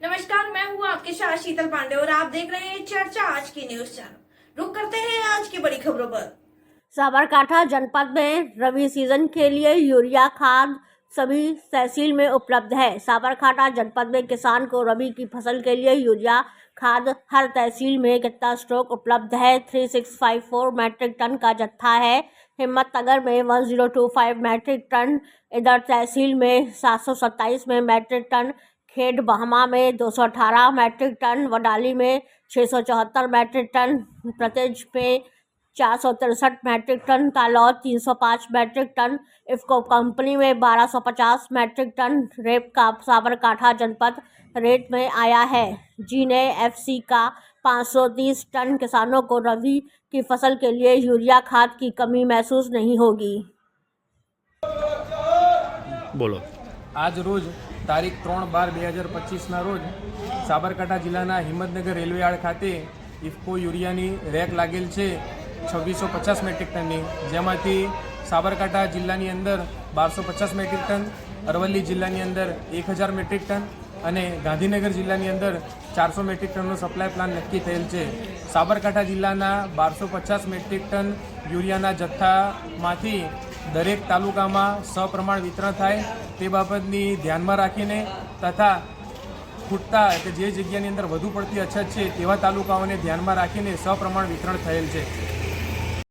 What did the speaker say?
नमस्कार, मैं हूँ आपके साथ शीतल पांडे और आप देख रहे हैं चर्चा आज की न्यूज चैनल। रुक करते हैं आज की बड़ी खबरों पर। साबरकांठा जनपद में रबी सीजन के लिए यूरिया खाद सभी तहसील में उपलब्ध है। साबरकांठा जनपद में किसान को रबी की फसल के लिए यूरिया खाद हर तहसील में कितना स्टॉक उपलब्ध है? 3654 मैट्रिक टन का जत्था है। हिम्मतनगर में 1025 मैट्रिक टन, इधर तहसील में 727 में मैट्रिक टन, खेड बहमा में 218 मैट्रिक टन, वडाली में 674 मैट्रिक टन, प्रतेज में 463 metric ton, Talod 305 metric ton, IFFCO company में 1250 मैट्रिक टन रेप का साबरकांठा जनपद रेट में आया है। जीने एफसी का 530 टन। किसानों को रबी की फसल के लिए यूरिया खाद की कमी महसूस नहीं होगी। बोलो। आज रोज तारीख 3/12/2025 रोज साबरकांठा जिल्लाના હિંમતનગર રેલવે યાર્ડ ખાતે ઇફકો યુરિયાની રેક लागेल છે 2650 મેટ્રિક ટનની, જેમાંથી સાબરકાંઠા જિલ્લાની અંદર 1250 મેટ્રિક ટન, અરવલ્લી જિલ્લાની અંદર 1000 મેટ્રિક ટન અને ગાંધીનગર જિલ્લાની અંદર 400 મેટ્રિક ટનનો સપ્લાય પ્લાન નક્કી થયેલ છે। સાબરકાંઠા જિલ્લાના 1250 મેટ્રિક ટન યુરિયાના જથ્થામાંથી દરેક તાલુકામાં સપ્રમાણ વિતરણ થાય તે બાબતની ધ્યાનમાં રાખીને તથા ખૂટતા કે જે જગ્યાની અંદર વધુ પડતી અછત છે તેવા તાલુકાઓને ધ્યાનમાં રાખીને સપ્રમાણ વિતરણ થયેલ છે।